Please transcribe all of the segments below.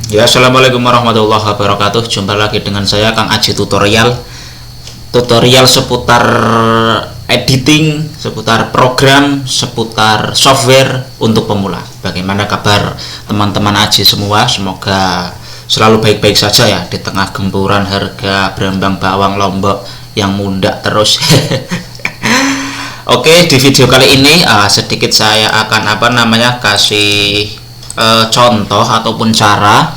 Ya, assalamualaikum warahmatullahi wabarakatuh. Jumpa lagi dengan saya Kang Aji Tutorial. Tutorial seputar editing, seputar program, seputar software untuk pemula. Bagaimana kabar teman-teman Aji semua? Semoga selalu baik-baik saja ya di tengah gempuran harga berambang bawang Lombok yang mundak terus. Oke, di video kali ini sedikit saya akan kasih contoh ataupun cara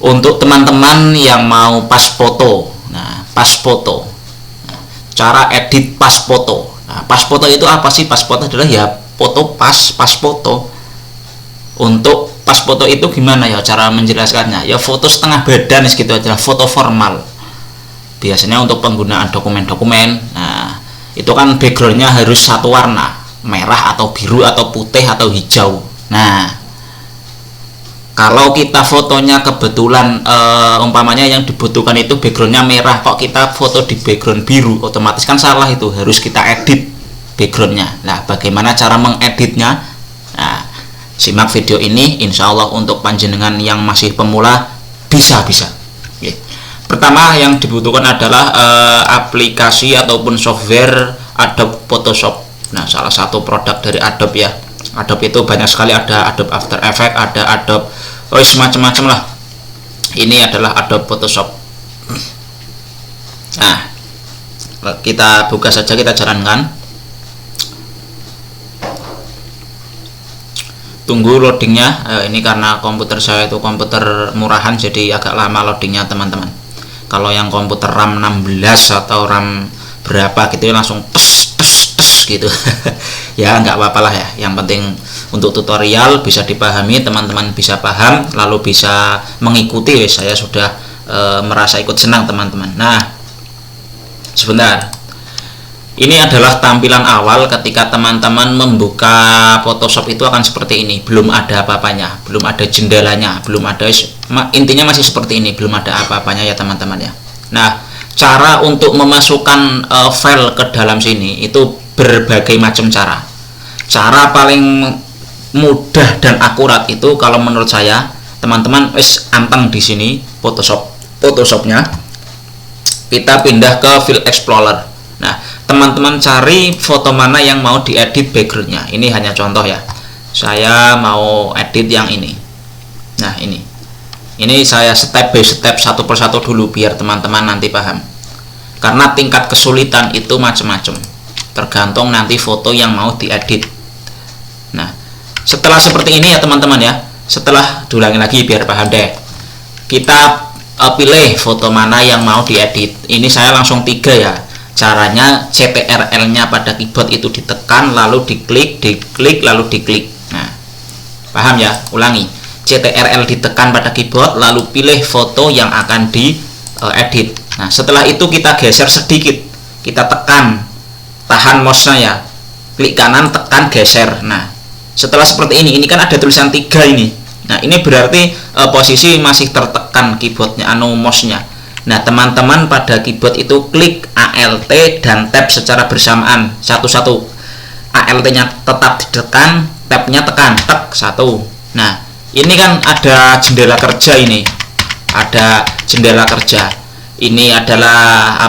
untuk teman-teman yang mau pas foto. Nah, pas foto. Nah, cara edit pas foto. Nah, pas foto itu apa sih? Pas foto adalah ya foto pas foto. Untuk pas foto itu gimana ya cara menjelaskannya? Ya foto setengah badan gitu adalah foto formal. Biasanya untuk penggunaan dokumen-dokumen. Nah, itu kan backgroundnya harus satu warna, merah atau biru atau putih atau hijau. Nah, kalau kita fotonya kebetulan umpamanya yang dibutuhkan itu backgroundnya merah, kok kita foto di background biru, otomatis kan salah, itu harus kita edit backgroundnya. Nah, bagaimana cara mengeditnya? Nah, simak video ini, insya Allah untuk panjenengan yang masih pemula bisa. Oke. Pertama yang dibutuhkan adalah aplikasi ataupun software Adobe Photoshop. Nah, salah satu produk dari Adobe ya. Adobe itu banyak sekali, ada Adobe After Effects, ada Adobe macam-macam lah. Ini adalah Adobe Photoshop. Nah, kita buka saja, kita jalankan. Tunggu loadingnya. Ini karena komputer saya itu komputer murahan, jadi agak lama loadingnya teman-teman. Kalau yang komputer RAM 16 atau RAM berapa gitu langsung tes gitu. Ya nggak apa-apa lah ya, yang penting untuk tutorial bisa dipahami, teman-teman bisa paham lalu bisa mengikuti. Saya sudah merasa ikut senang teman-teman. Nah, sebentar, ini adalah tampilan awal ketika teman-teman membuka Photoshop. Itu akan seperti ini, belum ada apa-apanya, belum ada jendelanya, belum ada, intinya masih seperti ini, belum ada apa-apanya ya teman-teman ya. Nah, cara untuk memasukkan file ke dalam sini itu berbagai macam cara. Cara paling mudah dan akurat itu kalau menurut saya, teman-teman wis anteng di sini Photoshopnya, kita pindah ke File Explorer. Nah, teman-teman cari foto mana yang mau diedit backgroundnya. Ini hanya contoh ya, saya mau edit yang ini. Nah, ini saya step by step, satu persatu dulu biar teman-teman nanti paham, karena tingkat kesulitan itu macam-macam, tergantung nanti foto yang mau diedit. Nah, setelah seperti ini ya teman-teman ya, setelah diulangi lagi biar paham deh, kita pilih foto mana yang mau diedit. Ini saya langsung 3 ya. Caranya CTRL nya pada keyboard itu ditekan, lalu diklik, lalu diklik. Nah, paham ya? Ulangi, CTRL ditekan pada keyboard, lalu pilih foto yang akan diedit. Nah, setelah itu kita geser sedikit, kita tekan, tahan mouse-nya ya, klik kanan, tekan, geser. Nah, setelah seperti ini kan ada tulisan 3 ini. Nah, ini berarti posisi masih tertekan keyboardnya, mouse-nya. Nah, teman-teman pada keyboard itu klik Alt dan tab secara bersamaan, satu-satu. Alt-nya tetap ditekan, tab-nya tekan, tek, 1. Nah, ini kan ada jendela kerja ini. Ada jendela kerja. Ini adalah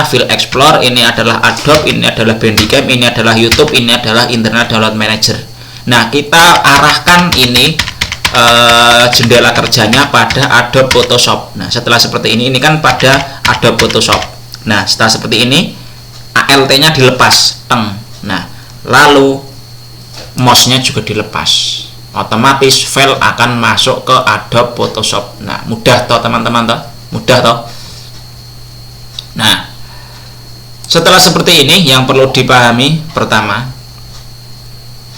File Explorer, ini adalah Adobe, ini adalah Bandicam, ini adalah YouTube, ini adalah Internet Download Manager. Nah, kita arahkan ini jendela kerjanya pada Adobe Photoshop. Nah, setelah seperti ini kan pada Adobe Photoshop. Nah, setelah seperti ini Alt-nya dilepas, teng. Nah, lalu mouse-nya juga dilepas. Otomatis file akan masuk ke Adobe Photoshop. Nah, mudah toh teman-teman toh? Mudah toh? Nah, setelah seperti ini yang perlu dipahami pertama,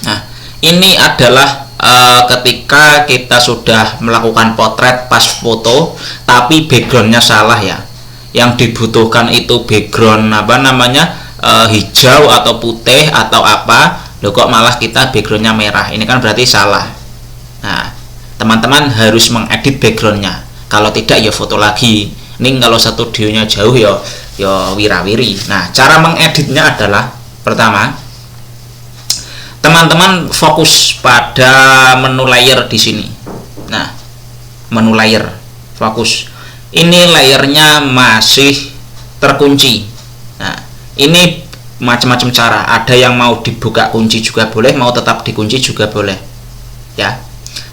nah ini adalah ketika kita sudah melakukan potret pas foto tapi backgroundnya salah ya. Yang dibutuhkan itu background hijau atau putih atau apa, loh kok malah kita backgroundnya merah, ini kan berarti salah. Nah, teman-teman harus mengedit backgroundnya, kalau tidak ya foto lagi. Ini kalau studionya jauh ya wirawiri. Nah, cara mengeditnya adalah pertama, teman-teman fokus pada menu layer di sini. Nah, menu layer. Fokus. Ini layernya masih terkunci. Nah, ini macam-macam cara. Ada yang mau dibuka kunci juga boleh, mau tetap dikunci juga boleh. Ya.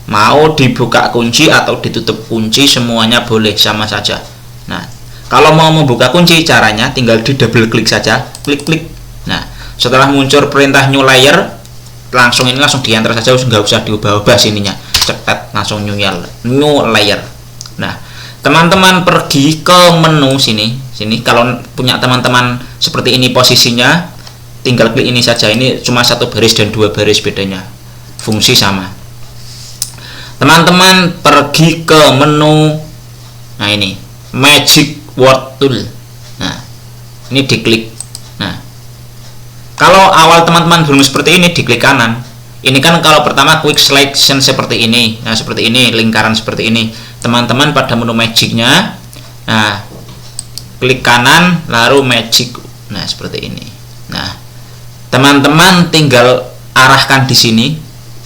Mau dibuka kunci atau ditutup kunci semuanya boleh, sama saja. Nah, kalau mau membuka kunci caranya tinggal di double klik saja, klik-klik. Nah, setelah muncul perintah new layer, langsung diantar saja, nggak usah diubah-ubah sininya. Cepat langsung new layer. Nah, teman-teman pergi ke menu sini. Kalau punya teman-teman seperti ini posisinya, tinggal klik ini saja. Ini cuma 1 baris dan 2 baris bedanya. Fungsi sama. Teman-teman pergi ke menu. Nah, ini Magic Word Tool. Nah, ini diklik. Nah, kalau awal teman-teman belum seperti ini, diklik kanan. Ini kan kalau pertama quick selection seperti ini. Nah, seperti ini, lingkaran seperti ini. Teman-teman pada menu magicnya, nah, klik kanan lalu magic. Nah, seperti ini. Nah, teman-teman tinggal arahkan di sini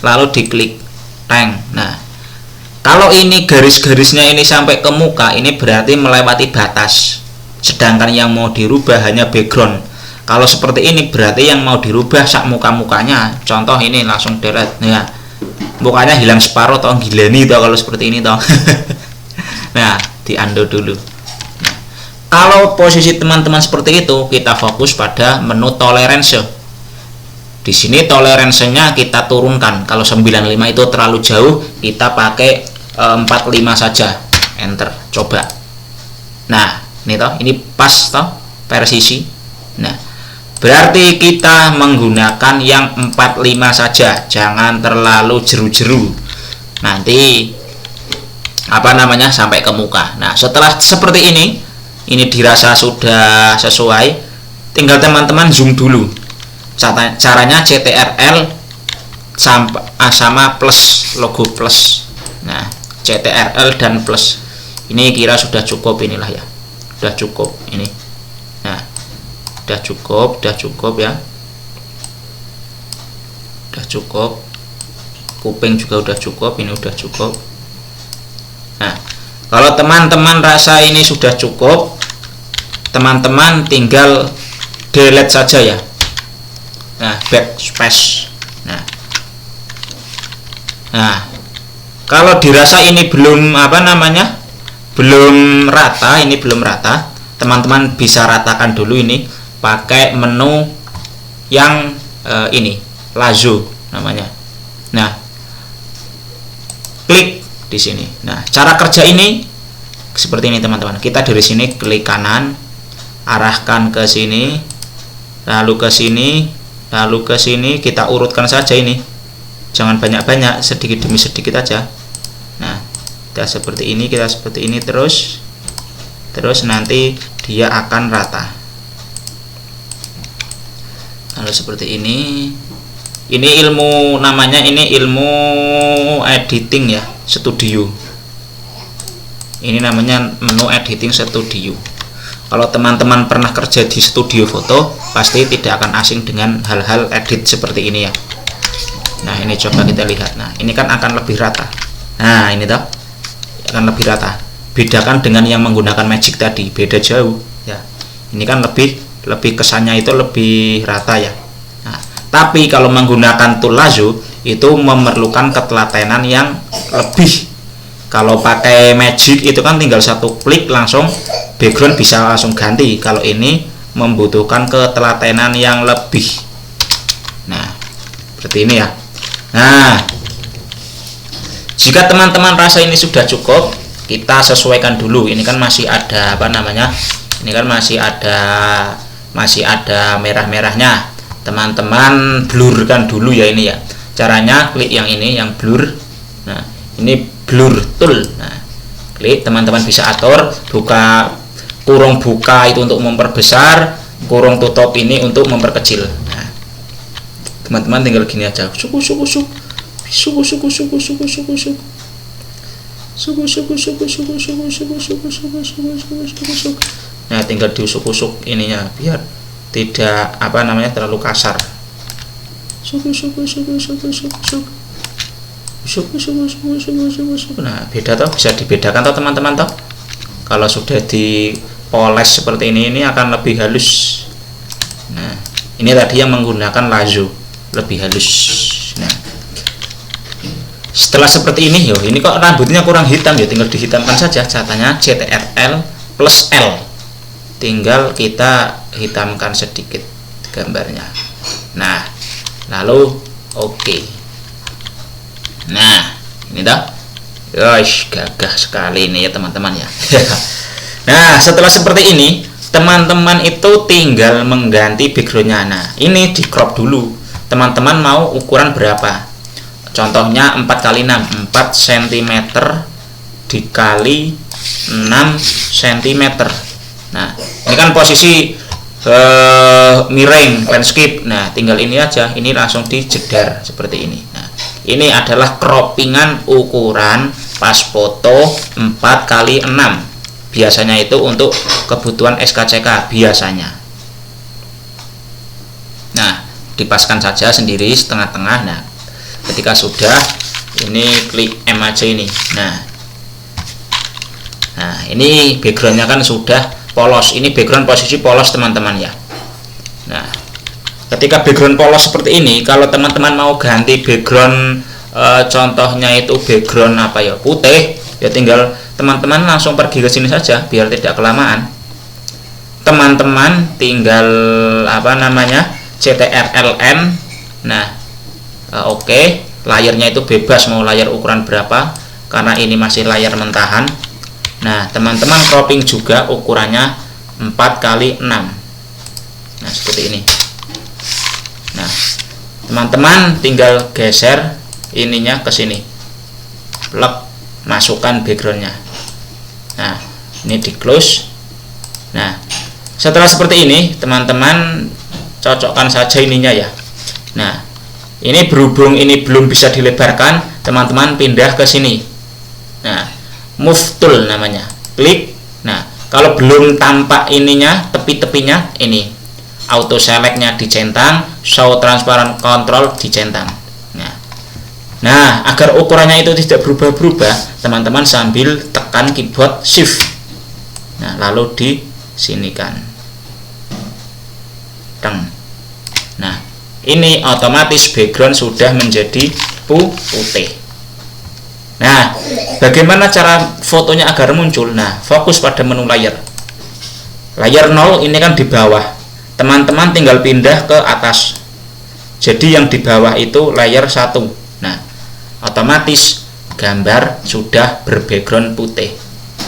lalu diklik tank. Nah, kalau ini garis-garisnya ini sampai ke muka, ini berarti melewati batas. Sedangkan yang mau dirubah hanya background. Kalau seperti ini berarti yang mau dirubah sak muka-mukanya. Contoh ini langsung deret. Ya, mukanya hilang separuh toh, gila nih toh kalau seperti ini toh. Nah, di undo dulu. Nah, kalau posisi teman-teman seperti itu, kita fokus pada menu tolerance. Di sini tolerance-nya kita turunkan. Kalau 95 itu terlalu jauh, kita pakai 45 saja. Enter, coba. Nah, ini toh, ini pas toh persisi. Nah, berarti kita menggunakan yang 45 saja, jangan terlalu jeru-jeru. Nanti sampai ke muka. Nah, setelah seperti ini dirasa sudah sesuai, tinggal teman-teman zoom dulu. Caranya CTRL sama plus, logo plus. Nah, CTRL dan plus. Ini kira sudah cukup, inilah ya. Sudah cukup ini. Nah, udah cukup ya. Udah cukup. Kuping juga udah cukup, ini udah cukup. Nah, kalau teman-teman rasa ini sudah cukup, teman-teman tinggal delete saja ya. Nah, backspace. Nah, kalau dirasa ini belum belum rata, teman-teman bisa ratakan dulu ini pakai menu yang ini lasso namanya. Nah, klik di sini. Nah, cara kerja ini seperti ini teman-teman. Kita dari sini klik kanan, arahkan ke sini, lalu ke sini, lalu ke sini. Kita urutkan saja ini. Jangan banyak-banyak, sedikit demi sedikit aja. Nah, kita seperti ini terus nanti dia akan rata. Lalu seperti ini. Ini ilmu namanya, ini ilmu editing ya, studio. Ini namanya menu editing studio. Kalau teman-teman pernah kerja di studio foto, pasti tidak akan asing dengan hal-hal edit seperti ini ya. Nah, ini coba kita lihat. Nah, ini kan akan lebih rata. Nah, ini toh akan lebih rata. Bedakan dengan yang menggunakan magic tadi, beda jauh ya. Ini kan lebih kesannya itu lebih rata ya. Nah, tapi kalau menggunakan tool lasso itu memerlukan ketelatenan yang lebih. Kalau pakai magic itu kan tinggal satu klik langsung background bisa langsung ganti. Kalau ini membutuhkan ketelatenan yang lebih. Nah, seperti ini ya. Nah, jika teman-teman rasa ini sudah cukup, kita sesuaikan dulu. Ini kan masih ada ini kan masih ada merah-merahnya. Teman-teman blurkan dulu ya ini ya. Caranya klik yang ini, yang blur. Nah, ini blur tool. Nah, klik, teman-teman bisa atur kurung buka itu untuk memperbesar, kurung tutup ini untuk memperkecil. Nah, teman-teman tinggal gini aja. Nah, tinggal diusuk-usuk ininya biar tidak terlalu kasar. Nah, beda toh, bisa dibedakan toh teman-teman toh. Kalau sudah dipoles seperti ini akan lebih halus. Nah, ini tadi yang menggunakan lazo, lebih halus. Nah, setelah seperti ini, ini kok rambutnya kurang hitam ya, tinggal dihitamkan saja. Catanya CTRL plus L, tinggal kita hitamkan sedikit gambarnya. Nah, lalu oke. Nah, ini dah. Yosh, gagah sekali ini ya teman-teman ya. Nah, setelah seperti ini, teman-teman itu tinggal mengganti backgroundnya. Nah, ini di crop dulu. Teman-teman mau ukuran berapa? Contohnya 4x6, 4 cm dikali 6 cm. Nah, ini kan posisi miring landscape. Nah, tinggal ini aja, ini langsung dijedar seperti ini. Nah, ini adalah croppingan ukuran pas foto 4x6. Biasanya itu untuk kebutuhan SKCK biasanya. Nah, dipaskan saja sendiri setengah-tengah. Nah, ketika sudah, ini klik M aja ini. Nah, ini backgroundnya kan sudah polos. Ini background posisi polos teman-teman ya. Nah, ketika background polos seperti ini, kalau teman-teman mau ganti background, contohnya itu background apa ya, putih, ya tinggal teman-teman langsung pergi ke sini saja biar tidak kelamaan. Teman-teman tinggal apa namanya, CTRLN. Nah, oke, layarnya itu bebas mau layar ukuran berapa, karena ini masih layar mentahan. Nah, teman-teman cropping juga ukurannya 4x6. Nah, seperti ini. Nah, teman-teman tinggal geser ininya ke sini, plug, masukkan backgroundnya. Nah, ini di close. Nah, setelah seperti ini, teman-teman cocokkan saja ininya ya. Nah, ini berhubung ini belum bisa dilebarkan, teman-teman pindah ke sini. Nah, move tool namanya, klik. Nah, kalau belum tampak ininya, tepi-tepinya, ini auto selectnya dicentang, show transparent control dicentang. Nah, agar ukurannya itu tidak berubah-berubah, teman-teman sambil tekan keyboard shift. Nah, lalu disinikan. Nah, ini otomatis background sudah menjadi putih. Nah, bagaimana cara fotonya agar muncul? Nah, fokus pada menu layar. Layar 0 ini kan di bawah. Teman-teman tinggal pindah ke atas. Jadi yang di bawah itu layar 1. Nah, otomatis gambar sudah berbackground putih.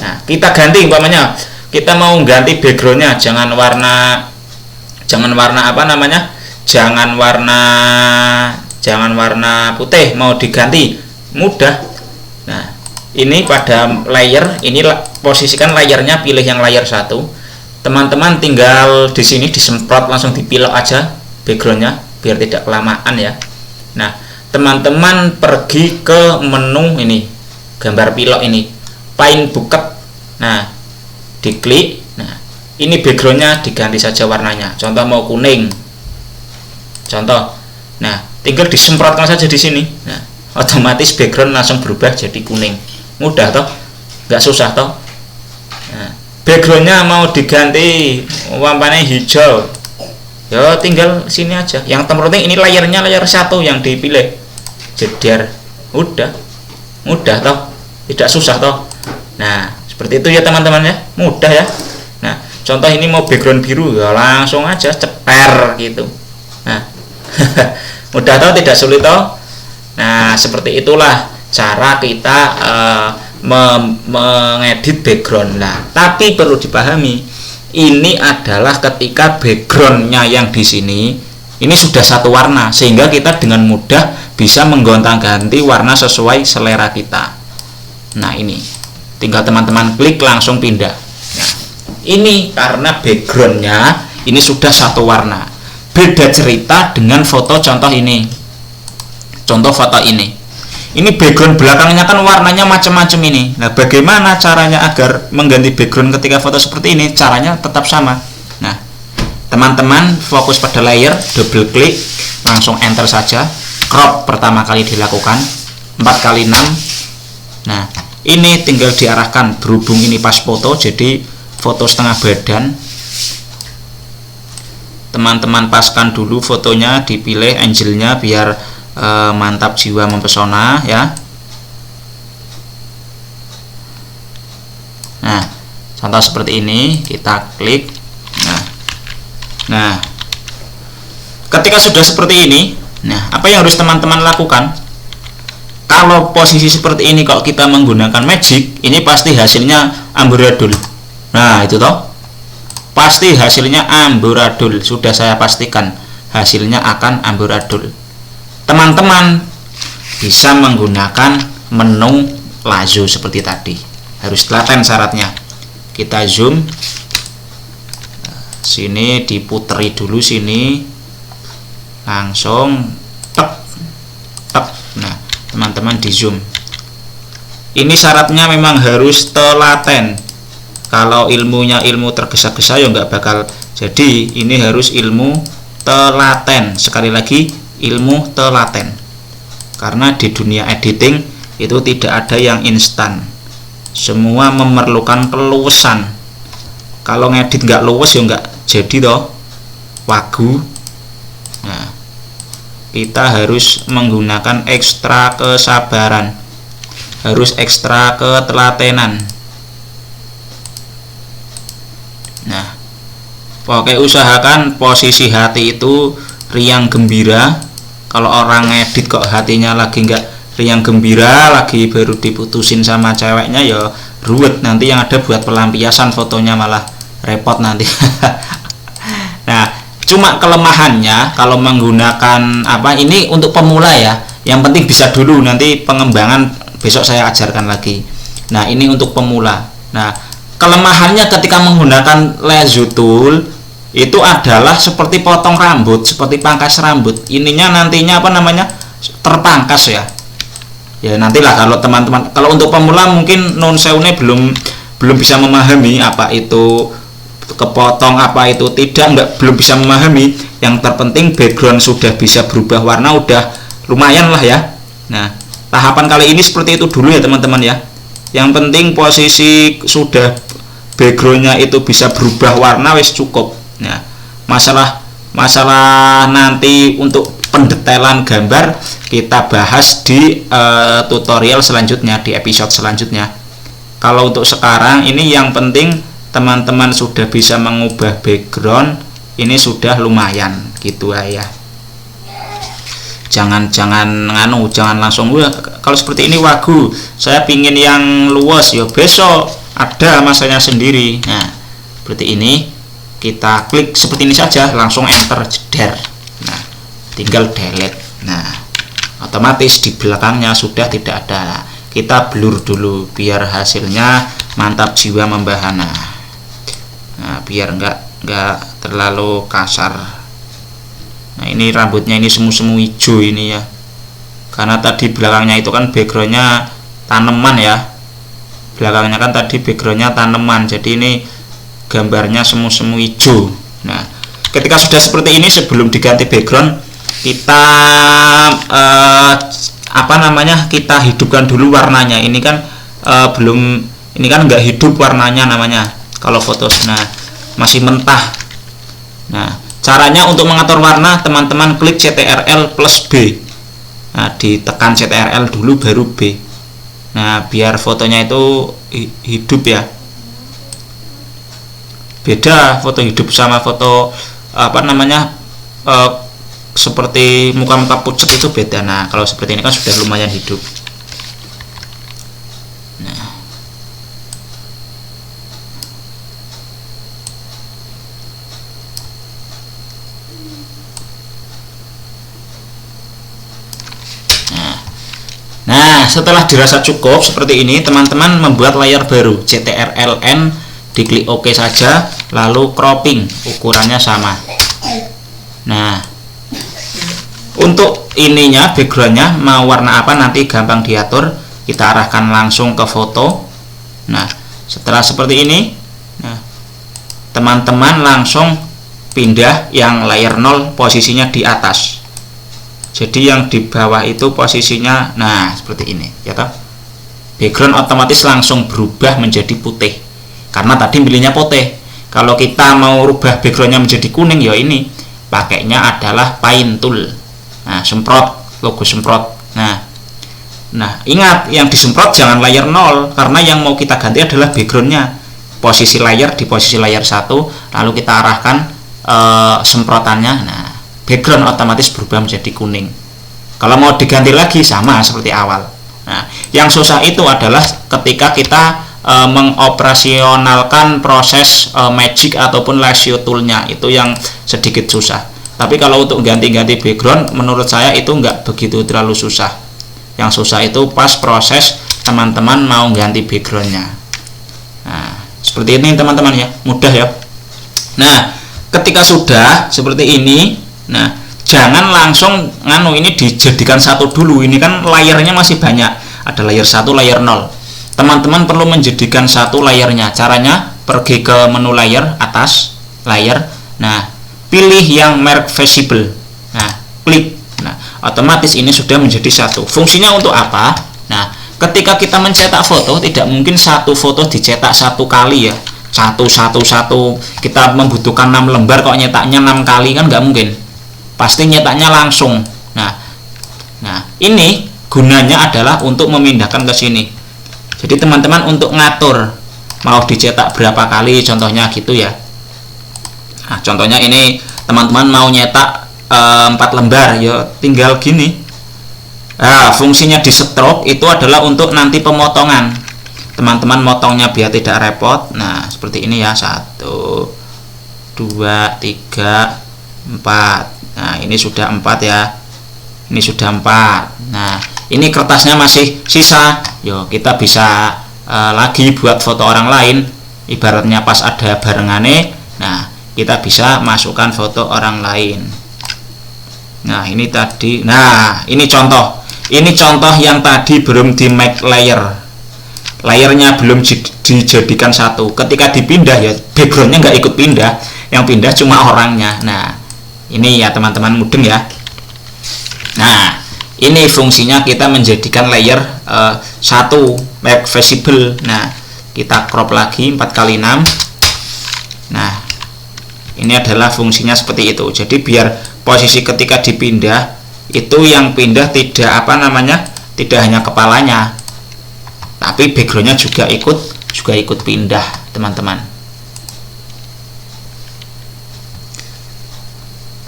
Nah, kita ganti, umpamanya kita mau ganti backgroundnya, jangan warna apa namanya, jangan warna putih, mau diganti, mudah. Nah, ini pada layer ini, posisikan layarnya, pilih yang layar 1. Teman-teman tinggal di sini disemprot, langsung dipilok aja backgroundnya biar tidak kelamaan ya. Nah, teman-teman pergi ke menu ini, gambar pilok ini, paint bucket. Nah, diklik. Nah, ini backgroundnya diganti saja warnanya. Contoh mau kuning. Contoh. Nah, tinggal disemprotkan saja di sini. Nah, otomatis background langsung berubah jadi kuning. Mudah toh? Nggak susah toh? Nah, backgroundnya mau diganti warnanya hijau. Ya tinggal sini aja. Yang terpenting ini layarnya layar 1 yang dipilih. Jedar. Mudah toh? Tidak susah toh? Nah, seperti itu ya teman-teman ya. Mudah ya. Nah, contoh ini mau background biru, ya langsung aja ceper gitu. Nah, mudah toh, tidak sulit toh. Nah, seperti itulah cara kita mengedit background. Nah, tapi perlu dipahami, ini adalah ketika backgroundnya yang di sini ini sudah satu warna, sehingga kita dengan mudah bisa menggonta-ganti warna sesuai selera kita. Nah, ini tinggal teman-teman klik langsung pindah. Nah, ini karena backgroundnya ini sudah satu warna. Beda cerita dengan foto contoh ini. Contoh foto ini. Ini background belakangnya kan warnanya macam-macam ini. Nah, bagaimana caranya agar mengganti background ketika foto seperti ini? Caranya tetap sama. Nah, teman-teman fokus pada layer, double klik, langsung enter saja. Crop pertama kali dilakukan. 4x6. Nah, ini tinggal diarahkan, berhubung ini pas foto jadi foto setengah badan. Teman-teman paskan dulu fotonya, dipilih angle-nya biar mantap jiwa mempesona ya. Nah, contoh seperti ini kita klik. Nah, ketika sudah seperti ini, nah apa yang harus teman-teman lakukan? Kalau posisi seperti ini kalau kita menggunakan magic, ini pasti hasilnya amburadul. Nah, itu toh. Pasti hasilnya amburadul, sudah saya pastikan hasilnya akan amburadul. Teman-teman bisa menggunakan menu lazo seperti tadi. Harus telaten syaratnya. Kita zoom. Sini diputeri dulu sini. Langsung tek. Nah, teman-teman di zoom. Ini syaratnya memang harus telaten. Kalau ilmunya ilmu tergesa-gesa ya nggak bakal jadi. Ini harus ilmu telaten. Sekali lagi, ilmu telaten. Karena di dunia editing itu tidak ada yang instan. Semua memerlukan keluasan. Kalau ngedit nggak luwes ya nggak jadi toh wagu. Nah, kita harus menggunakan ekstra kesabaran, harus ekstra ketelatenan. Nah, pokoknya usahakan posisi hati itu riang gembira. Kalau orang ngedit kok hatinya lagi nggak riang gembira, lagi baru diputusin sama ceweknya, ya ruwet. Nanti yang ada buat pelampiasan fotonya malah repot nanti. Nah, cuma kelemahannya kalau menggunakan ini untuk pemula ya. Yang penting bisa dulu, nanti pengembangan besok saya ajarkan lagi. Nah, ini untuk pemula. Nah, kelemahannya ketika menggunakan lasso tool itu adalah seperti potong rambut, seperti pangkas rambut. Ininya nantinya terpangkas ya. Ya nantilah kalau teman-teman, kalau untuk pemula mungkin non seune belum bisa memahami apa itu kepotong, apa itu tidak, belum bisa memahami. Yang terpenting background sudah bisa berubah warna, udah lumayan lah ya. Nah, tahapan kali ini seperti itu dulu ya teman-teman ya. Yang penting posisi sudah backgroundnya itu bisa berubah warna wis cukup. Nah, masalah nanti untuk pendetailan gambar kita bahas di tutorial selanjutnya, di episode selanjutnya. Kalau untuk sekarang ini yang penting teman-teman sudah bisa mengubah background, ini sudah lumayan gitu ya. Jangan langsung kalau seperti ini wagu, saya pingin yang luas ya besok ada masanya sendiri. Nah, seperti ini kita klik seperti ini saja, langsung enter jeder. Nah, tinggal delete. Nah, otomatis di belakangnya sudah tidak ada. Kita blur dulu biar hasilnya mantap jiwa membahana. Nah, biar enggak terlalu kasar. Nah, ini rambutnya ini semu-semu hijau ini ya. Karena tadi belakangnya itu kan backgroundnya tanaman ya. Belakangnya kan tadi backgroundnya tanaman, jadi ini gambarnya semu-semu hijau. Nah, ketika sudah seperti ini, sebelum diganti background kita kita hidupkan dulu warnanya. Ini kan ini kan nggak hidup warnanya namanya kalau foto. Nah, masih mentah. Nah, caranya untuk mengatur warna teman-teman klik CTRL plus B. Nah, ditekan CTRL dulu baru B. Nah, biar fotonya itu hidup ya. Beda foto hidup sama foto seperti muka-muka pucet itu beda. Nah, kalau seperti ini kan sudah lumayan hidup. Nah, setelah dirasa cukup seperti ini, teman-teman membuat layar baru, CTRL-N, diklik OK saja, lalu cropping, ukurannya sama. Nah, untuk ininya backgroundnya mau warna apa nanti gampang diatur, kita arahkan langsung ke foto. Nah, setelah seperti ini, nah, teman-teman langsung pindah yang layer 0 posisinya di atas. Jadi yang di bawah itu posisinya nah seperti ini ya toh. Background otomatis langsung berubah menjadi putih karena tadi milihnya putih. Kalau kita mau rubah backgroundnya menjadi kuning ya ini pakainya adalah paint tool. Nah, semprot, logo semprot. Nah, ingat yang disemprot jangan layar 0 karena yang mau kita ganti adalah backgroundnya. Posisi layar di posisi layar 1, lalu kita arahkan semprotannya. Nah, background otomatis berubah menjadi kuning. Kalau mau diganti lagi sama seperti awal. Nah, yang susah itu adalah ketika kita mengoperasionalkan proses magic ataupun lasso toolnya, itu yang sedikit susah. Tapi kalau untuk ganti-ganti background menurut saya itu nggak begitu terlalu susah. Yang susah itu pas proses teman-teman mau ganti backgroundnya. Nah seperti ini teman-teman ya, mudah ya. Nah ketika sudah seperti ini, nah jangan langsung ini dijadikan satu dulu. Ini kan layarnya masih banyak, ada layar 1, layar 0. Teman-teman perlu menjadikan satu layarnya. Caranya pergi ke menu layar, atas layar. Nah, pilih yang merek visible. Nah, klik. Nah, otomatis ini sudah menjadi satu. Fungsinya untuk apa? Nah, ketika kita mencetak foto, tidak mungkin satu foto dicetak satu kali ya. Satu. Kita membutuhkan 6 lembar kok nyetaknya 6 kali kan nggak mungkin. Pasti nyetaknya langsung. Nah, ini gunanya adalah untuk memindahkan ke sini. Jadi teman-teman untuk ngatur mau dicetak berapa kali contohnya gitu ya. Nah, contohnya ini teman-teman mau nyetak 4 lembar ya tinggal gini. Nah, fungsinya di stroke itu adalah untuk nanti pemotongan. Teman-teman motongnya biar tidak repot. Nah, seperti ini ya. 1 2 3 4. Nah, ini sudah 4 ya. Ini sudah 4. Nah, ini kertasnya masih sisa. Yo, kita bisa lagi buat foto orang lain. Ibaratnya pas ada barengane. Nah, kita bisa masukkan foto orang lain. Nah, ini tadi. Nah, ini contoh. Ini contoh yang tadi belum di make layer. Layarnya belum dijadikan satu. Ketika dipindah ya backgroundnya nggak ikut pindah. Yang pindah cuma orangnya. Nah, ini ya teman-teman mudeng ya. Nah, ini fungsinya kita menjadikan layer 1 make visible. Nah, kita crop lagi 4x6. Nah, ini adalah fungsinya seperti itu. Jadi biar posisi ketika dipindah itu yang pindah tidak tidak hanya kepalanya, tapi backgroundnya juga ikut pindah teman-teman.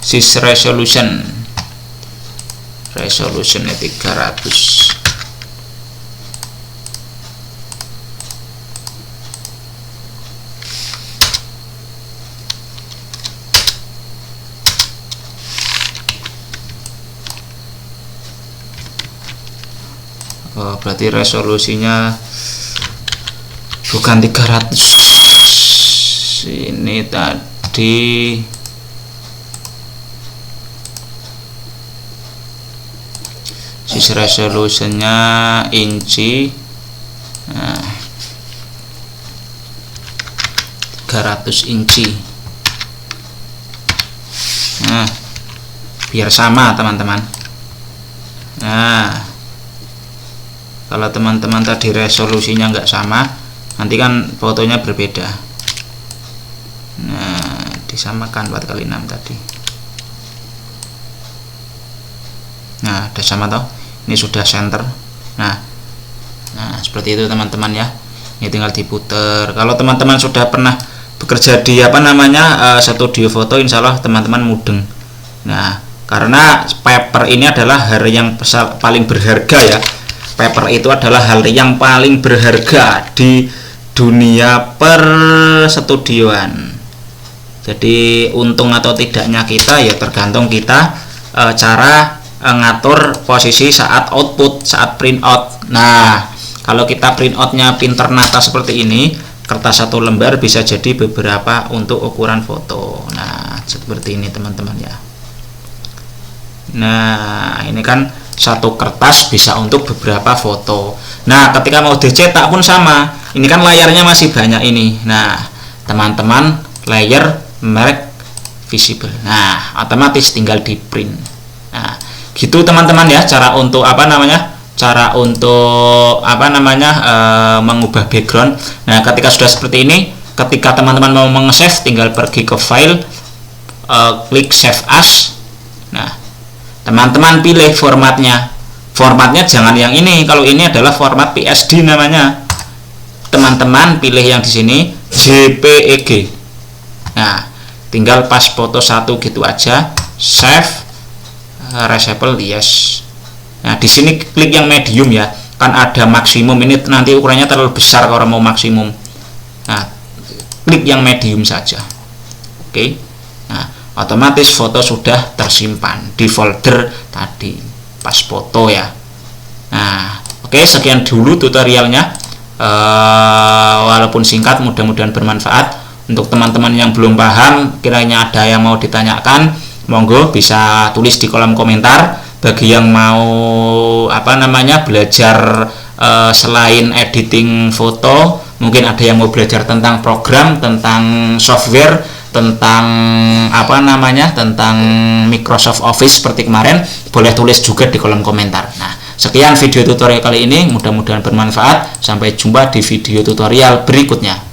Sys resolutionnya 300. Oh, berarti resolusinya bukan 300. Ini tadi sisi resolusinya inci. Nah, 300 inci. Nah, biar sama teman-teman. Nah, kalau teman-teman tadi resolusinya nggak sama, nanti kan fotonya berbeda. Nah, disamakan 4x6 tadi. Nah, udah sama toh. Ini sudah center. Nah, seperti itu teman-teman ya. Ini tinggal diputer. Kalau teman-teman sudah pernah bekerja di studio foto, insya Allah teman-teman mudeng. Nah, karena paper ini adalah hal yang paling berharga ya. Paper itu adalah hal yang paling berharga di dunia perstudioan. Jadi untung atau tidaknya kita ya tergantung kita cara ngatur posisi saat output, saat print out. Nah, kalau kita print outnya pinter nata seperti ini, kertas 1 lembar bisa jadi beberapa untuk ukuran foto. Nah, seperti ini teman-teman ya. Nah, ini kan satu kertas bisa untuk beberapa foto. Nah, ketika mau dicetak pun sama. Ini kan layarnya masih banyak ini. Nah, teman-teman layer merek visible. Nah, otomatis tinggal di print. Nah, gitu teman-teman ya, cara untuk mengubah background. Nah, ketika sudah seperti ini, ketika teman-teman mau meng-save, tinggal pergi ke file, klik save as. Nah, teman-teman pilih formatnya jangan yang ini. Kalau ini adalah format PSD namanya, teman-teman pilih yang di sini JPEG. Nah, tinggal pas foto satu gitu aja, save, resable, yes. Nah, di sini klik yang medium ya, kan ada maksimum, ini nanti ukurannya terlalu besar kalau mau maksimum. Nah, klik yang medium saja. Oke. Nah, otomatis foto sudah tersimpan di folder tadi pas foto ya. Nah, oke, sekian dulu tutorialnya. Walaupun singkat, mudah-mudahan bermanfaat. Untuk teman-teman yang belum paham, kiranya ada yang mau ditanyakan, monggo bisa tulis di kolom komentar. Bagi yang mau belajar selain editing foto, mungkin ada yang mau belajar tentang program, tentang software, tentang tentang Microsoft Office seperti kemarin, boleh tulis juga di kolom komentar. Nah, sekian video tutorial kali ini, mudah-mudahan bermanfaat. Sampai jumpa di video tutorial berikutnya.